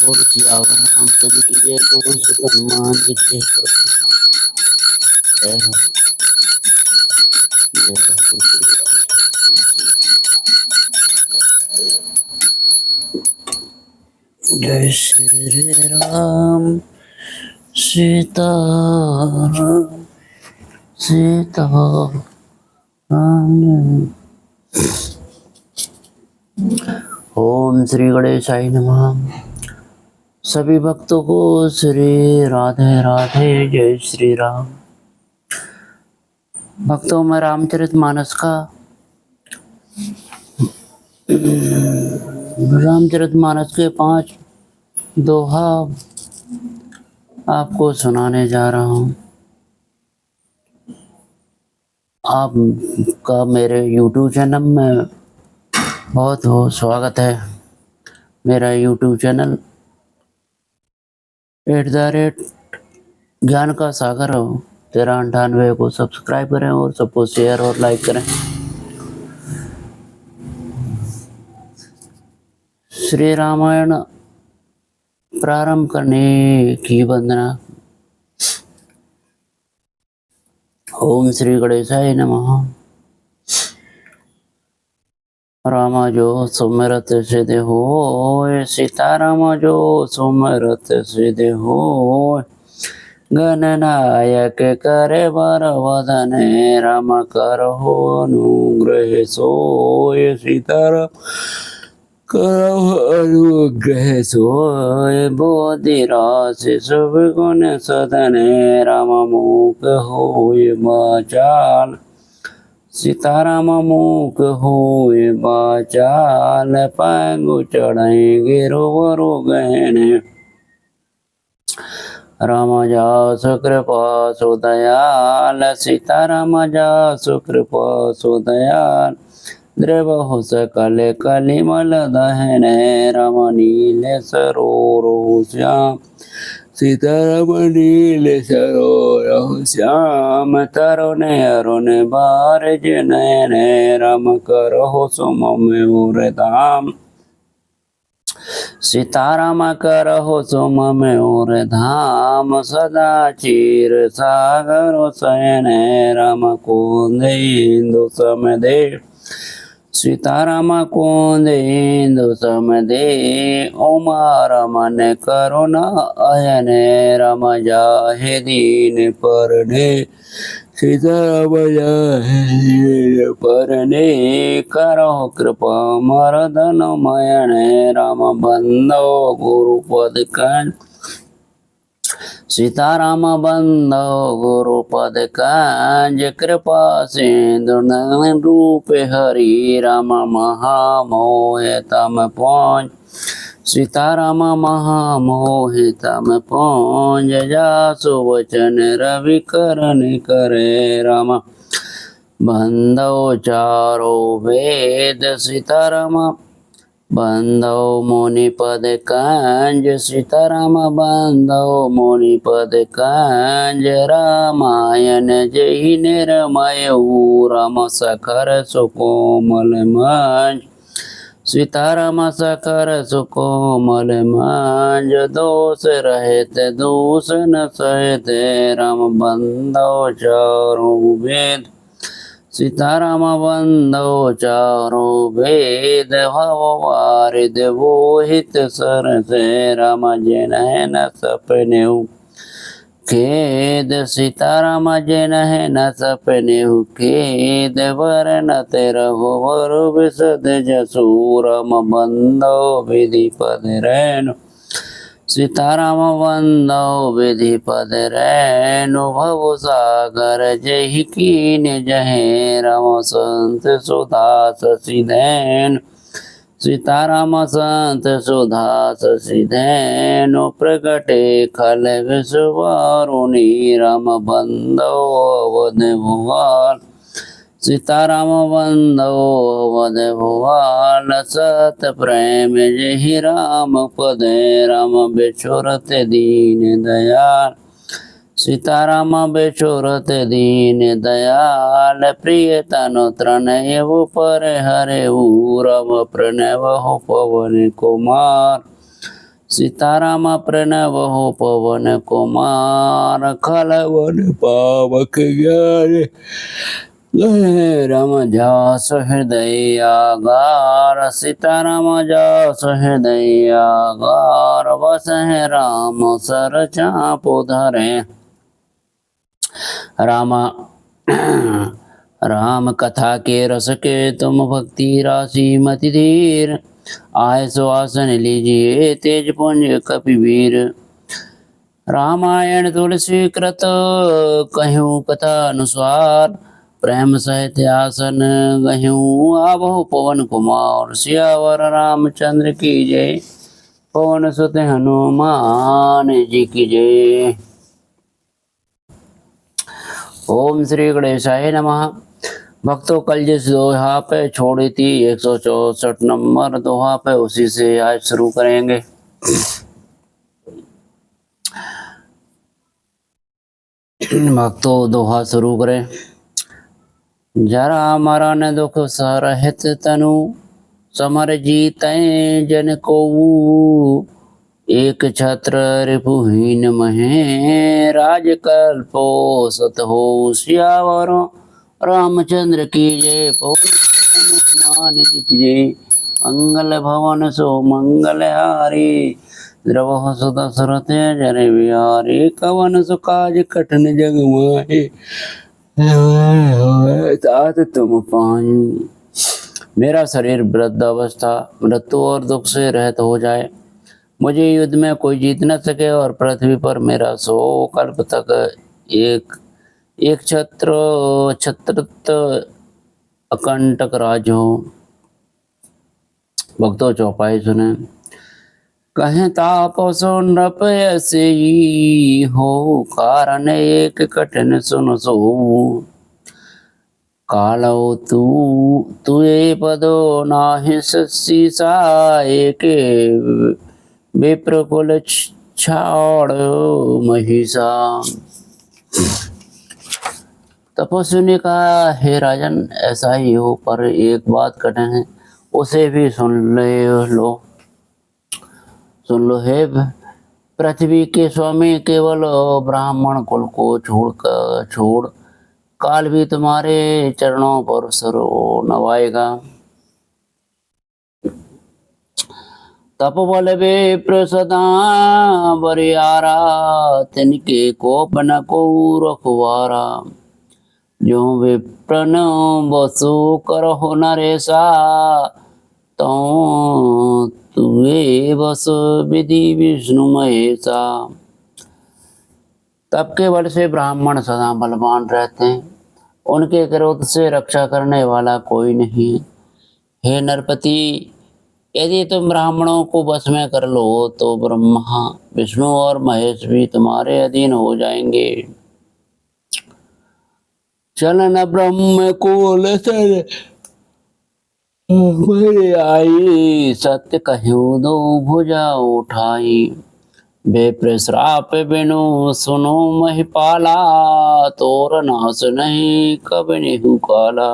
बोल सियावर रामचंद्र की जय, पवन सुत हनुमान जी की जय। जय श्री राम सीताराम सीताराम। ओम श्री गणेशाय नमः। सभी भक्तों को श्री राधे राधे, जय श्री राम। भक्तों में रामचरितमानस के 5 दोहा आपको सुनाने जा रहा हूँ। आपका मेरे YouTube चैनल में बहुत स्वागत है। मेरा YouTube चैनल @ज्ञान का सागर 1398 को सब्सक्राइब करें और सबको शेयर और लाइक करें। श्री रामायण प्रारंभ करने की वंदना। ओम श्री गणेशाय नमः। रामा जो सुमिरत सिद्ध होय, सीताराम जो सुमिरत सिद्ध होय। गणनायक करे बर वदन, राम करहु अनुग्रह सोय। सीताराम करहु अनुग्रह सोय, बोधि राशि शुभ गुण सदन, राम मूक होय वाचाल। सीताराम मूक होय वाचाल, पांगु चढ़ाई गिरवरु गहन। राम जासु कृपा सुदयाल, सीताराम जासु कृपा सुदयाल। द्रवहु सकल कलिमल दहन, राम नील सरोरहु श्याम। सीताराम नील सरोरहु श्याम, तरुण अरुण बारज नयन, राम करहु सुमधुर धाम। सीताराम करहु सुमधुर धाम, सदा क्षीर सागर शयन, राम कुंदेन्दु समदेव। सीताराम कुंदेन्दु समदेव, उमा रमन करुणा अयन, राम जाहि दीन परने। सीताराम जाहि दीन परने, करहु कृपा मर्दन मयन, राम बंदो गुरुपद कंज। सीताराम बंदो गुरुपद कंज, कृपा सिंधु नयन रूप हरि, राम महामोह तम पहुँच। सीताराम महामोह तम पहुँच, जासु वचन रवि करन करे, राम बंदो चारो वेद। सीताराम बंदो मुनिपद कंज, सीताराम बंदो मुनिपद कंज। रामायण जहि निरमयऊ, राम सखर सुकोमल मंज। सीताराम सखर सुकोमल मंज, दोष रहित दूषण सहित, राम बंदो चारो वेद। सीताराम बंदो चारो वेद, भव वारिद बोहित सरसै, राम जिनहि न सपनेहु खेद। सीताराम जिनहि न सपनेहु खेद, बरनत रघुवर बिसद जसु, राम बंदो विधि पद रैनु। सीताराम बंदो विधि पद रैनु, भव सागर जहि कीन जहे, राम संत सुधा शशि धैनु। सीताराम संत सुधा शशि धैनु, प्रगटे खल विषवारुणी, राम बंदो अवध भुआल। सीताराम बंदो अवध भुआल, सत प्रेम जहि राम पद, राम बिछुरत दीन दयाल। सीताराम बिछुरत दीन दयाल, प्रिय तनु तनयउ पर हरऊ, राम प्रणवहु पवन कुमार। सीताराम प्रणव हो पवन कुमार खलवन पावक ज्ञान राम जास हृदय आगार सीताराम जास हृदय आगार बस है राम सर चापो धरे राम राम कथा के रस के तुम भक्ति राशि मति धीर आय सुहासन लीजिए तेज पुंज कपिवीर रामायण तुलसी कृत कहूँ कथा अनुसार प्रेम सहित आसन गहूँ आबो पवन कुमार सियावर रामचंद्र की जय पवन सुत हनुमान जी की जय। ओम श्री गणेशाय नमः। भक्तों कल जिस दोहा पे छोड़ी थी 164 नंबर दोहा पे उसी से आज शुरू करेंगे। भक्तों दोहा शुरू करें। जरा मरण दुख सरहित तनु समर जीते जन को एक छत्र रिपुहीन महे राजकल्पो सत हो सियावर रामचंद्र की जय पवन जी की जय। मंगल भवन सो मंगल हारी द्रवह सुत सुरत जन बिहारी कवन सुकाज कठिन जग माहे तात तुम पाई। मेरा शरीर वृद्धावस्था मृत्यु और दुख से रहित हो जाए, मुझे युद्ध में कोई जीत न सके और पृथ्वी पर मेरा 100 कल्प तक एक छत्रत अकंटक राज हो। भक्तों चौपाई सुने। कहें तापसो नृप ऐसे ही हो कारण एक कठिन सुन सो कालो तुए पदो नाहि सीसा एक विप्रकुल छाड़ महिषा। तपस्वी ने कहा हे राजन ऐसा ही हो पर एक बात कठिन है उसे भी सुन लो हे पृथ्वी के स्वामी केवल ब्राह्मण कुल को छोड़ काल भी तुम्हारे चरणों पर सर नवाएगा। तप बल विप्र सदा बरियारा तिनके कोप न को रखवारा जो विप्रन बसु करहो नरेशा तो तुए बस विधि विष्णु महेशा। तप के बल से ब्राह्मण सदा बलवान रहते हैं, उनके क्रोध से रक्षा करने वाला कोई नहीं है। हे नरपति यदि तुम ब्राह्मणों को बस में कर लो तो ब्रह्मा विष्णु और महेश भी तुम्हारे अधीन हो जाएंगे। चलन ब्रह्म को आई सत्य कहूँ दो भुजा उठाई बेप्र श्राप बिनु सुनो महिपाला तोर नाश नहीं कभी नहीं काला।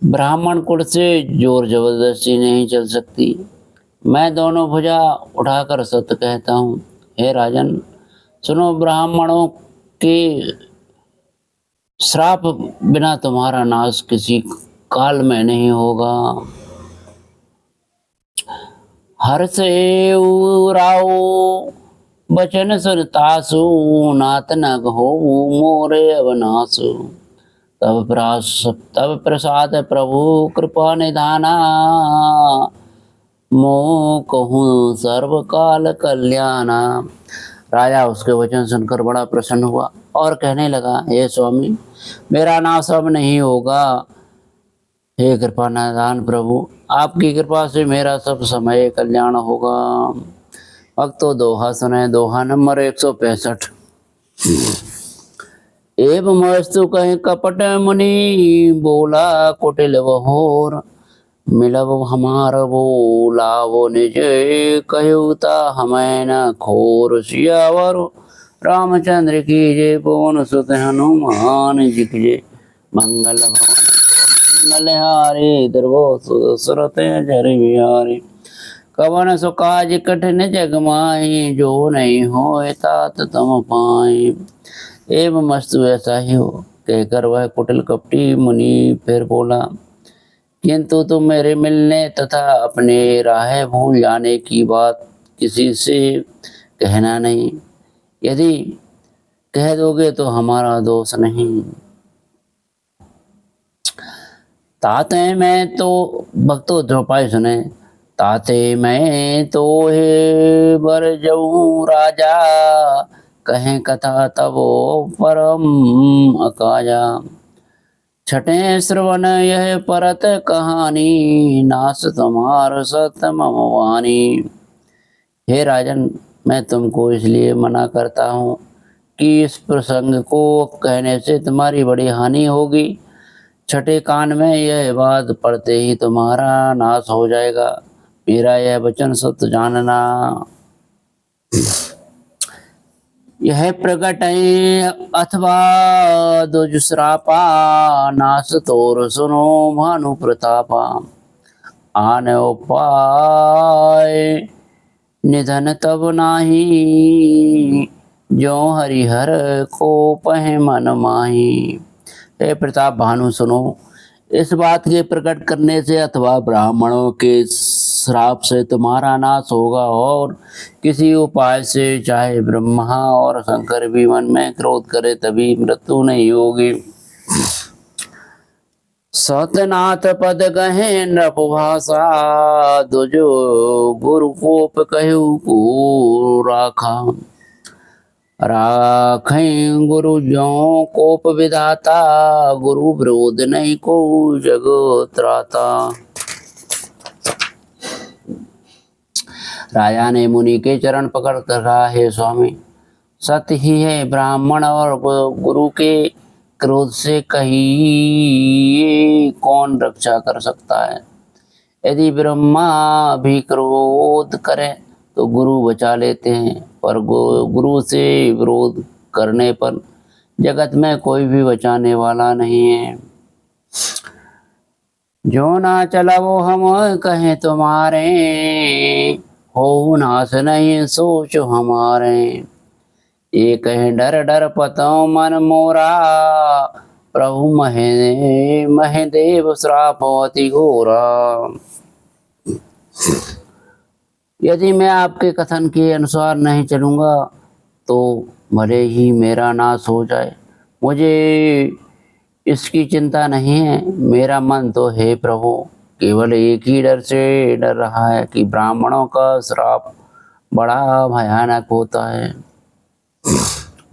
ब्राह्मण कुल से जोर जबरदस्ती नहीं चल सकती, मैं दोनों भुजा उठाकर सत्य कहता हूँ। हे राजन सुनो, ब्राह्मणों के श्राप बिना तुम्हारा नाश किसी काल में नहीं होगा। हर से उराओ बचन सुरतासु नात न हो मोरे अवनासु तब प्रसाद प्रभु कृपा निधाना मोह कहूँ सर्व काल कल्याणा। राजा उसके वचन सुनकर बड़ा प्रसन्न हुआ और कहने लगा, हे स्वामी मेरा नाश अब नहीं होगा। हे कृपा निधान प्रभु आपकी कृपा से मेरा सब समय कल्याण होगा। भक्तों दोहा सुने। दोहा नंबर 165। एवं मस्तु कहीं कपट मुनि बोला कुटिल बहोर मिलब हमार बोला वो निज कहता हमें न खोर। सियावर रामचंद्र की जय पवन सुत हनुमान जी की जय। मंगल भवन मंगल हारे द्रवो सुरत जर बिहारी कवन सो काज कठिन जग माही, जो नहीं होए तात तुम पाई। एवं मस्तु ऐसा ही हो, कहकर वह कुटिल कपटी मुनि फिर बोला, किंतु तुम मेरे मिलने तथा अपने राह भूल जाने की बात किसी से कहना नहीं। यदि कह दोगे तो हमारा दोष नहीं। ताते मैं तो भक्तों चौपाई सुने। ताते मैं तो हे बर जाऊं राजा, कहें कथा तब परम अकाजा। छठे श्रवण यह परत कहानी, नास तुम्हार सत मम वाणी। हे राजन, मैं तुमको इसलिए मना करता हूँ कि इस प्रसंग को कहने से तुम्हारी बड़ी हानि होगी। छठे कान में यह बात पढ़ते ही तुम्हारा नाश हो जाएगा। मेरा यह वचन सत्य जानना। यह प्रकट अथवा दुष्श्रापा, नाश तोर सुनो भानु प्रतापा। आन उपाय निधन तब नाही, जो हरिहर को पह मन माही। हे प्रताप भानु सुनो, इस बात के प्रकट करने से अथवा ब्राह्मणों के श्राप से तुम्हारा नाश होगा, और किसी उपाय से चाहे ब्रह्मा और शंकर भी मन में क्रोध करे तभी मृत्यु नहीं होगी। सतनाथ पद कहे नृप भाषा, दुजो गुरु कोप कहु को राखा। राखें गुरु ज्यो कोप विधाता, गुरु विरोध नहीं को जग त्राता। राजा ने मुनि के चरण पकड़ कर कहा, हे स्वामी, सत्य ही है, ब्राह्मण और गुरु के क्रोध से कहीं कौन रक्षा कर सकता है। यदि ब्रह्मा भी क्रोध करे तो गुरु बचा लेते हैं, पर गुरु से विरोध करने पर जगत में कोई भी बचाने वाला नहीं है। जो ना चला वो हम कहें तुम्हारे, हो नाश नहीं सोच हमारे। ये कहें डर डर पतो मन मोरा, प्रभु महेदेव श्राप अति घोरा। यदि मैं आपके कथन के अनुसार नहीं चलूँगा तो भले ही मेरा नाश हो जाए, मुझे इसकी चिंता नहीं है। मेरा मन तो हे प्रभु केवल एक ही डर से डर रहा है कि ब्राह्मणों का श्राप बड़ा भयानक होता है।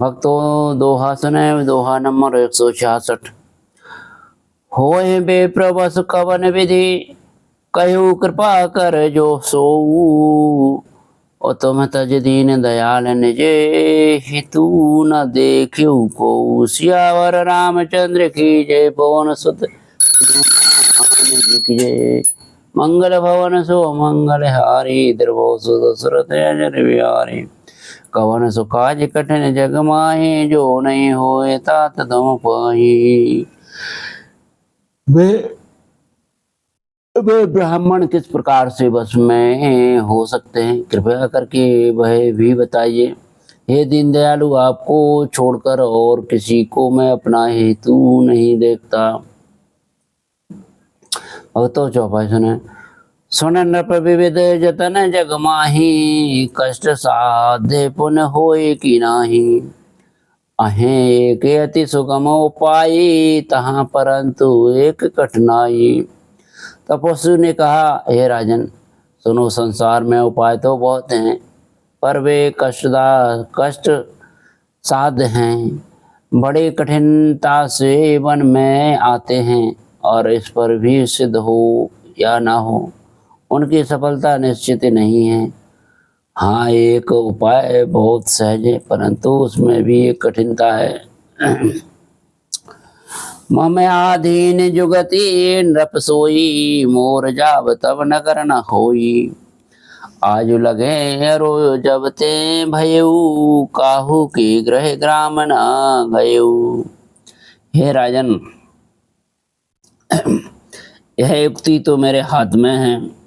भक्तों, दोहा सुने। दोहा नंबर 166। होए बेप्रबस कवन विधि, कहु कृपा कर जो सोऊ। और तुम तज दीन दयाल निजे, हितु न देखियो को। सियावर रामचंद्र की जय, पवन सुत हनुमान की जय। मंगल भवन सो मंगल हारी, द्रवो सुदशरथ अजर बिहारी। कवन सो काज कठिन जग माही, जो नहीं होए तात तुम पाही। वे ब्राह्मण किस प्रकार से वश में हो सकते हैं, कृपया करके वह भी बताइए। हे दीनदयालु, आपको छोड़कर और किसी को मैं अपना हेतु नहीं देखता। भक्तों चौपाई सुने। सुन नृप विविध जतन जग माही, कष्ट साध्य पुन होए कि नाही। अहें के अति सुगम उपाय, तहाँ परंतु एक कठिनाई। तपस्वी ने कहा, हे राजन सुनो, संसार में उपाय तो बहुत हैं, पर वे कष्ट साध्य हैं, बड़ी कठिनता से वन में आते हैं, और इस पर भी सिद्ध हो या ना हो उनकी सफलता निश्चित नहीं है। हाँ, एक उपाय बहुत सहज है, परंतु उसमें भी एक कठिनता है। मम आधीन जुगति नृप सोई, मोर जाब तब नगर न होई। आजु लगे अरो जब ते भयऊ, काहू के ग्रह ग्राम न गयऊ। हे राजन, यह युक्ति तो मेरे हाथ में है,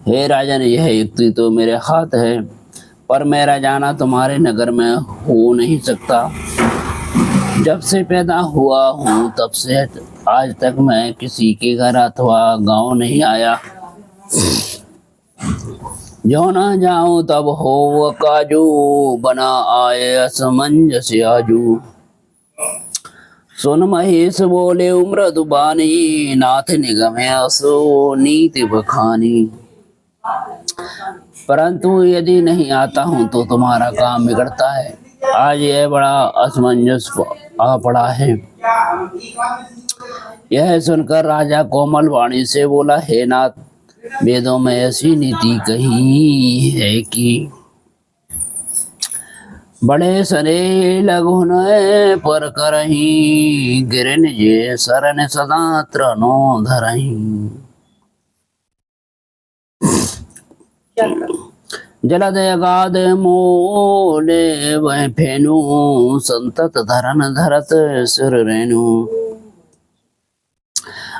हे राजन, यह युक्ति तो मेरे हाथ है, पर मेरा जाना तुम्हारे नगर में हो नहीं सकता। जब से पैदा हुआ हूँ तब से आज तक मैं किसी के घर अथवा गांव नहीं आया। जो न जाऊं तब हो वो काजू, बना आए असमंजस आजू। सुन महेश बोले मृदु बानी, नाथ निगमे असो नीति बखानी। परंतु यदि नहीं आता हूं तो तुम्हारा काम बिगड़ता है। आज यह बड़ा असमंजस आ पड़ा है। यह सुनकर राजा कोमल वाणी से बोला, हे नाथ, वेदों में ऐसी नीति कही है कि बड़े सरे लघुन पर करही, गिरन जे सरन सदा त्रनो धरही। जलद अगाध मोले वह फेनु, संतत धरन धरत सिर रेणु।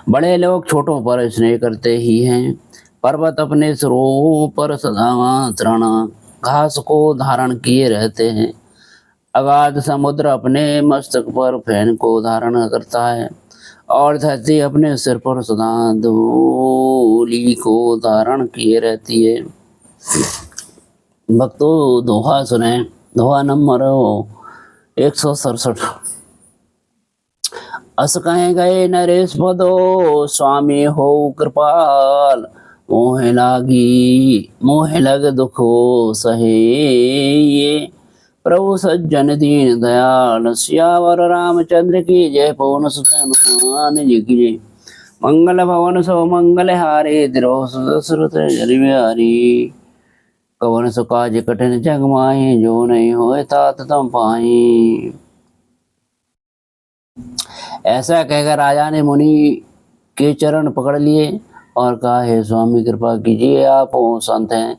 बड़े लोग छोटों पर स्नेह करते ही हैं। पर्वत अपने सिरों पर सदा तृण घास को धारण किए रहते हैं। अगाध समुद्र अपने मस्तक पर फैन को धारण करता है, और धरती अपने सिर पर सदा धूलि को धारण किए रहती है। भक्तों, दोहा सुने। दोहा नंबर 167। अस कहे गए नरेश पदो, स्वामी हो कृपाल। मोह लग दुखो सहे ये, प्रभु सज्जन दीन दयाल। सियावर रामचंद्र की जय, पवन सुत हनुमान जी की जय। मंगल भवन सो मंगल हारे, द्रोह सुत जल बिहारी। कवन सो काज कठिन जग माही, जो नहीं होए तात तुम पाई। ऐसा कहकर राजा ने मुनि के चरण पकड़ लिए और कहा, हे स्वामी कृपा कीजिए, आप संत हैं,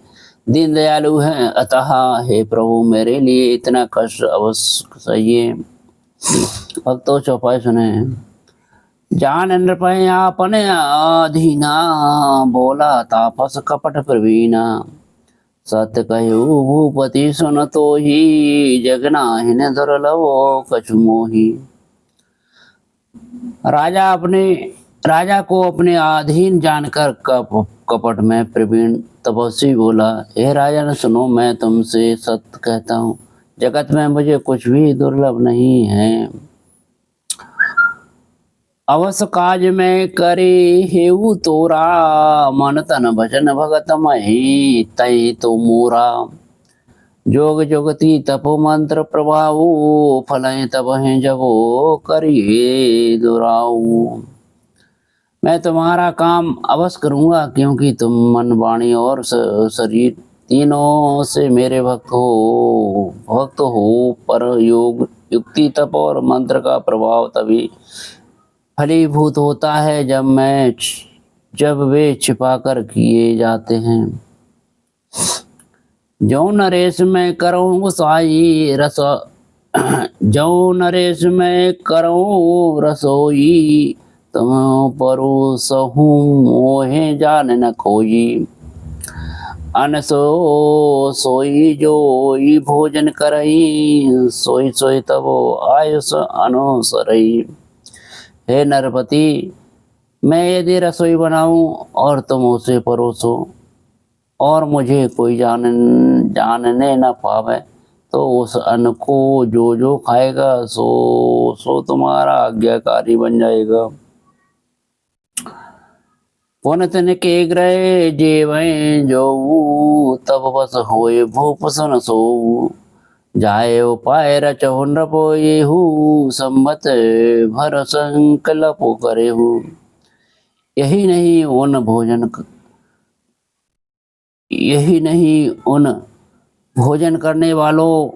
दीन दयालु हैं, अतः हे प्रभु मेरे लिए इतना कष्ट अवश्य सहिए। भक्तों, चौपाई सुने। जान नृपय आपने अधीना, बोला तापस कपट प्रवीणा। सत्य कहु भूपति सुन तो ही, जगनाहिन दुर्लभ कछु मोही। राजा को अपने अधीन जानकर कपट में प्रवीण तपस्वी बोला, हे राजन सुनो, मैं तुमसे सत्य कहता हूँ, जगत में मुझे कुछ भी दुर्लभ नहीं है। अवश्य काज में करे हेऊ तोरा, मन तन भजन भगत मही तय तो मोरा। जोग जोगती तपो मंत्र प्रभाऊ, फलय तब है जबो करिए दुराऊ। मैं तुम्हारा काम अवश्य करूंगा, क्योंकि तुम मन वाणी और शरीर तीनों से मेरे भक्त हो। पर योग युक्ति तप और मंत्र का प्रभाव तभी फलीभूत होता है जब वे छिपाकर किए जाते हैं। जो नरेश में करूँ साई रस, जो नरेश में करूँ रसोई, तुम परोसहु मोहे जान न कोई। अनसो सोई जोई भोजन करई, सोई सोई तब आयुष अनुसरई। हे नरपति, मैं यदि रसोई बनाऊं और तुम उसे परोसो, और मुझे कोई जानने न पावे, तो उस अन्न को जो खाएगा सो तुम्हारा आज्ञाकारी बन जाएगा। पुन तिनके ग्रह जेवै जो, तब बस होए भूप सन सोऊ। जाए उपाय रचहु नृपो येहू, सम्मत भर संकल्प करेहू। यही नहीं उन भोजन करने वालों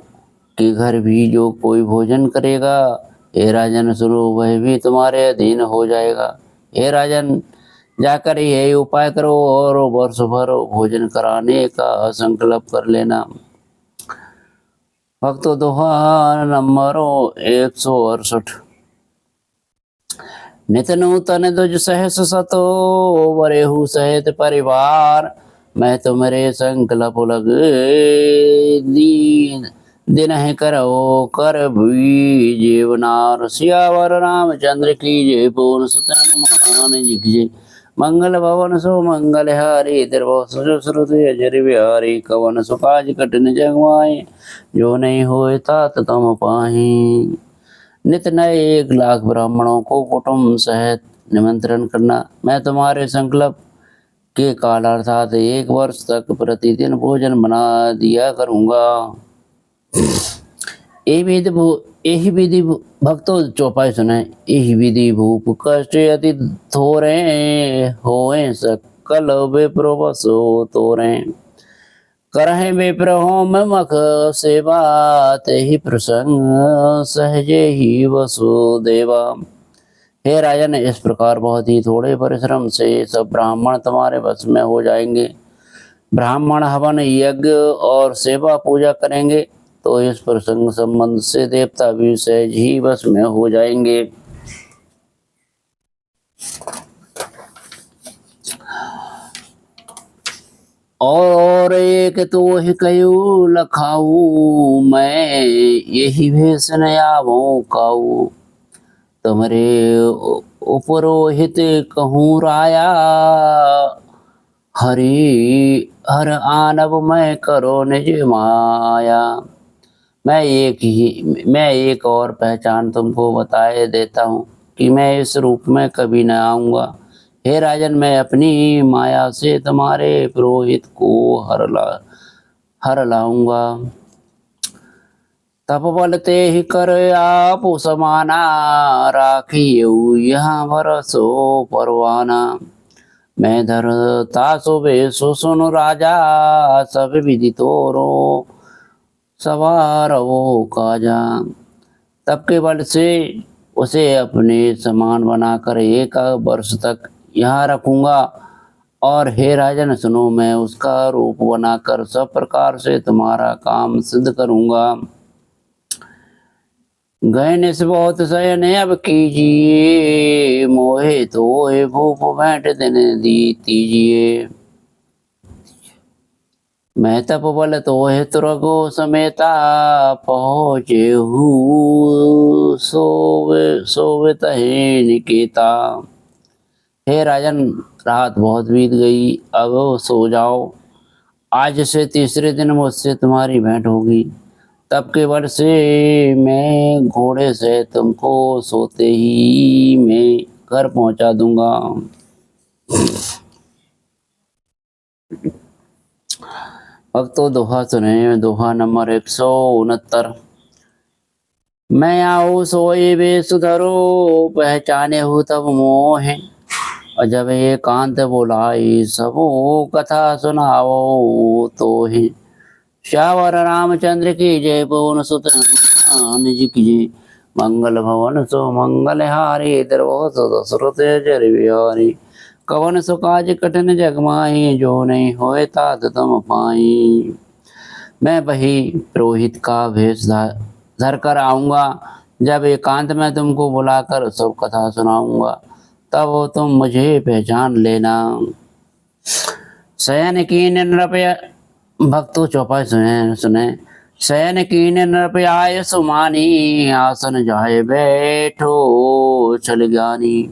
के घर भी जो कोई भोजन करेगा, हे राजन सुनो, वह भी तुम्हारे अधीन हो जाएगा। हे राजन, जाकर यही उपाय करो और वर्ष भर भोजन कराने का संकल्प कर लेना। भक्तों, दोहा नंबर 168। नित नूतन दुज सहस सतो, वरेहु सहित परिवार। मैं तुम्हारे संकल्प लग दीन, दिन है करो कर भी जीवनार। सियावर रामचंद्र की जय, पवन सुत हनुमान जी की जय। मंगल भवन सो मंगल हारी, तिरवो श्रुति अजर बिहारी। कवन सुकाज कठिन जगमाए, जो नहीं होए तात तम पाहि। नित नए 1 लाख ब्राह्मणों को कुटुंब सहित निमंत्रण करना। मैं तुम्हारे संकल्प के काल अर्थात 1 वर्ष तक प्रतिदिन भोजन बना दिया करूंगा। यही विधि भक्तों चौपाई सुने। यही विधि भूप कष्ट अति थोरे, होए सकल विप्र बसो तोरे। करहे विप्र होम मख सेवा, तेहि प्रसंग सहजे ही वसुदेवा। हे राजन, इस प्रकार बहुत ही थोड़े परिश्रम से सब ब्राह्मण तुम्हारे वश में हो जाएंगे। ब्राह्मण हवन यज्ञ और सेवा पूजा करेंगे तो इस प्रसंग संबंध से देवता भी सहज ही वश में हो जाएंगे। और एक तो ही कयू लखाऊ, मैं यही भेष नयावो काऊ। तुम्हारे उपरोहित कहूँ राया, हरि हर आनब मैं करो निज माया। मैं एक और पहचान तुमको बताए देता हूँ कि मैं इस रूप में कभी न आऊँगा। हे राजन, मैं अपनी माया से तुम्हारे पुरोहित को हर लाऊंगा। तप बल ते ही कर आप समाना, राखियो यहाँ भरसो परवाना। मैं धरता सो सुन राजा, सब विधि तोरो सवार वो काजा। तब के बल से उसे अपने समान बनाकर 1 वर्ष तक यहाँ रखूंगा। और हे राजन सुनो, मैं उसका रूप बनाकर सब प्रकार से तुम्हारा काम सिद्ध करूंगा। गहने से बहुत शयन अब कीजिए, मोहे तो भूप भेंट दिन दी तीजिए। मैं तप बल तो है तुरगो समेता, पहुँचे सोवे तहे निकेता। हे राजन, रात बहुत बीत गई, अब सो जाओ। आज से तीसरे दिन मुझसे तुम्हारी भेंट होगी। तब के बल से मैं घोड़े से तुमको सोते ही मैं घर पहुंचा दूंगा। भक्तों दोहा सुने। दोहा नंबर 169। मैं आऊ सोए वे सुधरो, पहचाने हो तब मोहे। और जब एकांत बुलाई, सबो कथा सुनाओ तो ही। श्यावर रामचंद्र की जय, पवन सुत हनुमान जी की जय। मंगल भवन सो मंगल हारी, द्रवो सो दशरथ अजर बिहारी। कवन सुकाज कठिन जगमाही, जो नहीं होए तात तुम पाई। मैं वही पुरोहित का भेष धर कर आऊंगा। जब एकांत में तुमको बुलाकर सब कथा सुनाऊंगा, तब तुम मुझे पहचान लेना। शयन कीन नृपय, भक्तों चौपाई सुने। शयन कीन नृपयाय सुमानी, आसन जाए बैठो चल ज्ञानी।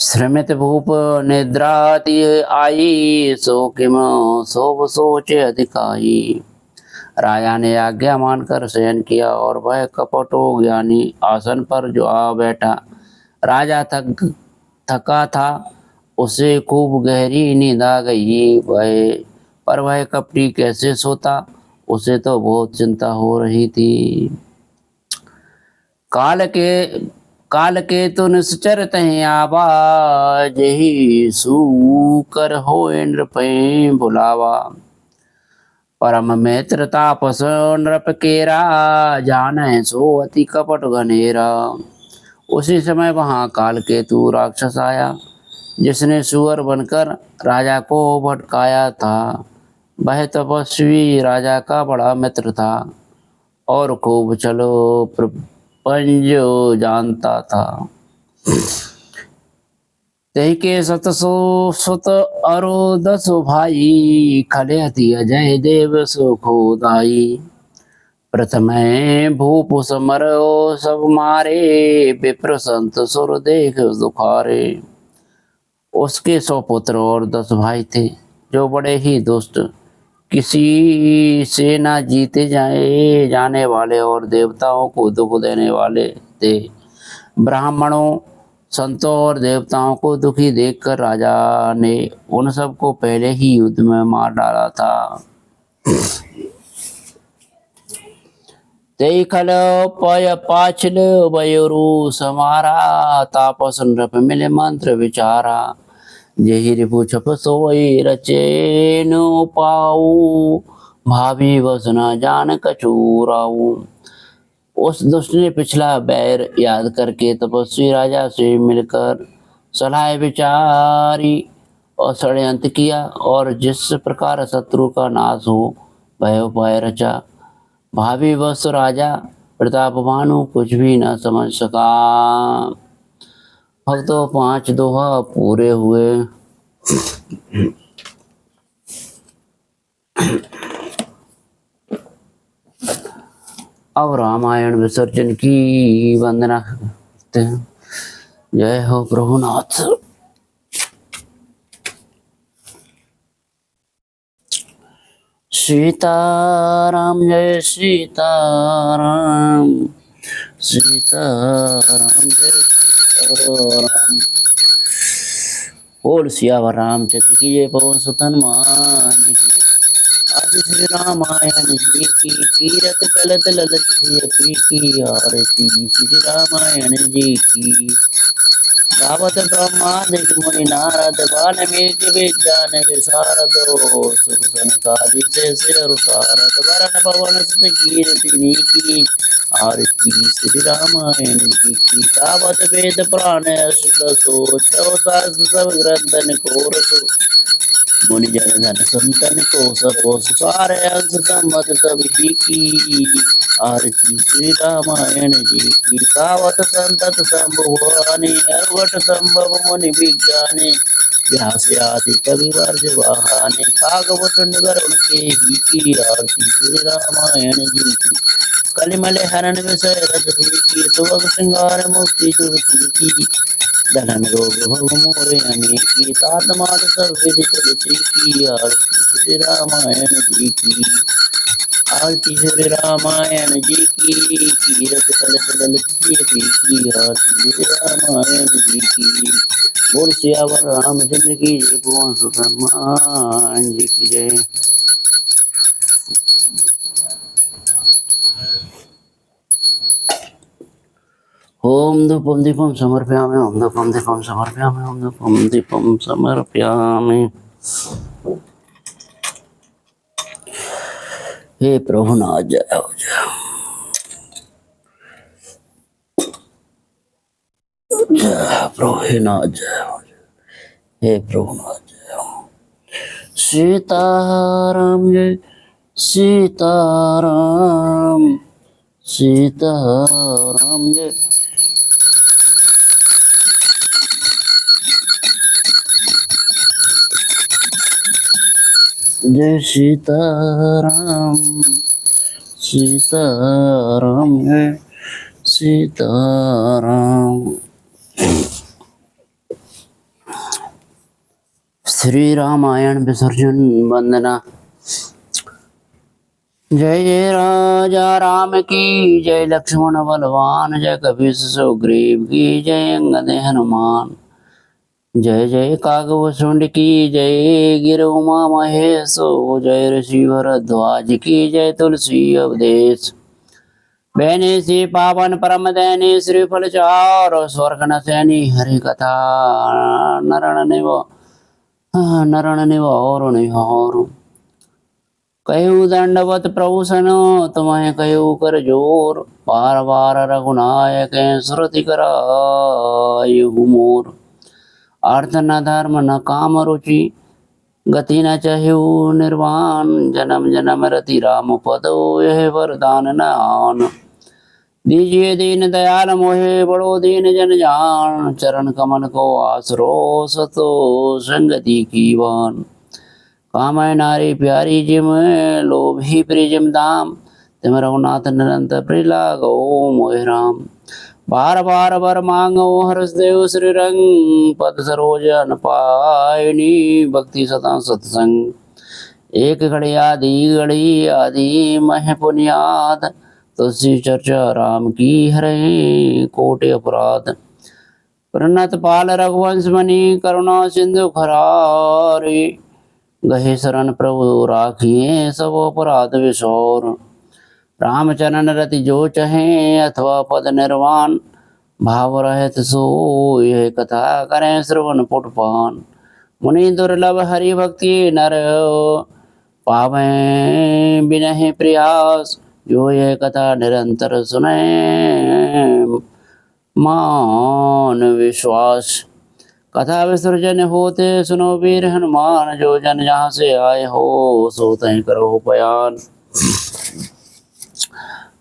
श्रमित भूप निद्राति आई, सो किम सोभ सोचे अधिकाई। राजा ने आज्ञा मानकर शयन किया और वह कपटो ज्ञानी आसन पर जो आ बैठा। राजा थका था, उसे खूब गहरी नींद आ गई। वह कपटी कैसे सोता, उसे तो बहुत चिंता हो रही थी। काल के तो निश्चर तहि आवा, जही सूकर हो नृपय बुलावा। परम मित्र तापस नृप केरा, जाने सो अति कपट घनेरा। उसी समय वहां काल केतु राक्षस आया, जिसने सुअर बनकर राजा को भटकाया था। वह तपस्वी राजा का बड़ा मित्र था और खूब चलो प्रपंच जानता था। ते के सतसो सुत अरो दसो भाई, खले अति अजय देव सुखो दाई। प्रथम भूप समरो सब मारे, विप्र संत सुर देख दुखारे। उसके 100 पुत्र और 10 भाई थे, जो बड़े ही दुष्ट, किसी से ना जीते जाने वाले और देवताओं को दुख देने वाले थे। ब्राह्मणों, संतों और देवताओं को दुखी देखकर राजा ने उन सबको पहले ही युद्ध में मार डाला था। ते खल पय पाछल वयोरु समारा, तापस नृप मिले मंत्र विचारा। जेहि रिपु छप सोई रचे नु पाऊ, भावी बस न जान कछुराऊ। उस दुष्ट ने पिछला बैर याद करके तपस्वी राजा से मिलकर सलाह विचारी और षड्यंत्र किया, और जिस प्रकार शत्रु का नाश हो वह उपाय रचा। भावी वश राजा प्रतापवानु कुछ भी न समझ सका। भक्तों 5 दोहा पूरे हुए। अब रामायण विसर्जन की वंदना करते हैं। जय हो प्रभुनाथ। सीताराम जय सीताराम, सीताराम जय सीताराम। बोल सियावर रामचंद्र की जय, पवन सुत हनुमान जी की जय। आज श्री रामायण जी की कीरत कलत ललत सियपी की आरती, श्री रामायण जी की। गावत ब्रह्मादिक मुनि नारद, वाल्मीकि विज्ञान विशारद। सुख सनकादि जैसे सारद, वरण पवन सुत कीर्ति की आरती, श्री रामायण जी की। गावत वेद पुराण अष्ट सोच, शास्त्र सब ग्रंथन को रसो। मुनि जन धन संतन को सर्व सार, अंश सम्मत सभी की आरती, श्री रामायण जी की। गावत संतत संभुवानि, अर्वट संभव मुनि विज्ञाने। व्यास आदि कवि वर्ज वाहने, कागवत गरुड़ के ही की आरती, श्री रामायण जी की। कलिमल हरण विषय रत की, सुभग श्रृंगार मुक्ति जुगति की। धन रोग भव मोरे अनेकी, तात मात सब विदित रुचि की आरती, श्री रामायण जी की। आरती श्री रामायण जी की, कीरत कलत ललित सियपी की आरती, श्री रामायण जी की। बोल सियावर रामचंद्र की जय, पवन सुत हनुमान जी की जय। ओम धूपम दीपम समर्पयामि, ओम धूपम दीपम समर्पयामि, ओम धूपम दीपम समर्पयामि। हे प्रभुनाथ जय हो जय। प्रभुनाथ जय हो जय। हे प्रभुनाथ जय हो। सीताराम जय सीताराम, सीताराम जय। जय सीताराम, सीताराम जय सीताराम। श्री रामायण विसर्जन वंदना। जय जय राजा राम की जय, लक्ष्मण बलवान जय, कपीस सुग्रीव की जय, अंगद हनुमान। जय जय कागव शुंड की जय, गिर उमा महेशो जय, ऋषि भरद्वाज की जय, तुलसी अवधेश। बहने से पावन परम दैनी, श्रीफल चार स्वर्ग न सैनी। हरि कथा नरण निवार निहार। कहु दंडवत प्रभु सनो, तुम्हें कहु कर जोर। बार बार रघुनायक सुरति करायु मोर। अर्थ न धर्म न काम रुचि, गति न चहु निर्वाण। जन्म जन्म रति राम पदो, यह वरदान न आन। दीजिए दीन दयाल मोहे बड़ो दीन जन जान, चरण कमल को आसरो सतो संगति की बान। कामय नारी प्यारी जिम लोभी प्रिजिम दाम, तिम रघुनाथ निरंतर प्रिलागो मोहि राम। बार बार बर मांगो हरस देव श्री रंग, पद सरोज अन पायनी भक्ति सदा सत्संग। एक घड़ी आदि मह पुनियाद, तुलसी चर्चा राम की हरे कोटि अपराध। प्रणत पाल रघुवंश मणि, करुणा सिंधु खरारे, गहे शरण प्रभु राखिए सब अपराध विसोर। रामचरण रति जो चहे, अथवा पद निर्वाण, भाव रहत सो यह कथा करें श्रवण पुटपान। मुनि दुर्लभ हरि भक्ति नर, पावे बिनहि प्रयास, जो ये कथा निरंतर सुने मान विश्वास। कथा विसर्जन होते सुनो वीर हनुमान, जो जन जहाँ से आए हो सो तय करो बयान।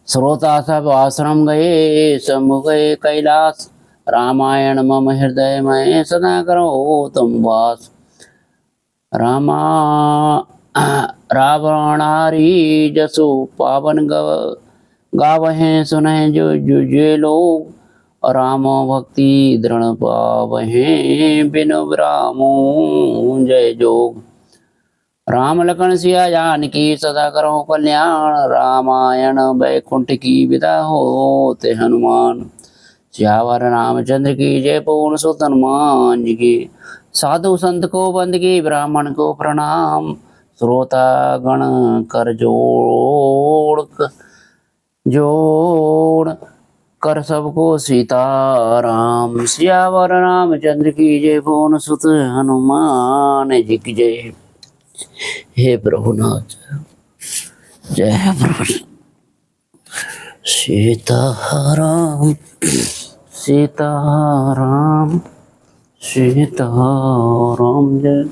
श्रोता सब आश्रम गए, शंभु गए कैलाश, रामायण मम हृदय में सदा करो तुम वास। रामा रावणारी जसु पावन गावहें सुनहि जो लोग, राम भक्ति दृढ़ पावहें बिनु विरामो जय जोग। राम लखन सिया जानकी सदा करो कल्याण, रामायण बैकुंठ की विदा होते हनुमान। सियावर रामचंद्र की जय, पवन सुत हनुमान जी की। साधु संत को बंदगी, ब्राह्मण को प्रणाम, श्रोता गण कर जोड़ कर सबको सीताराम। सियावर रामचंद्र की जय, पवन सुत हनुमान जी की जय। हे प्रभुनाथ जय प्रभु। सीताराम सीताराम सीताराम जय।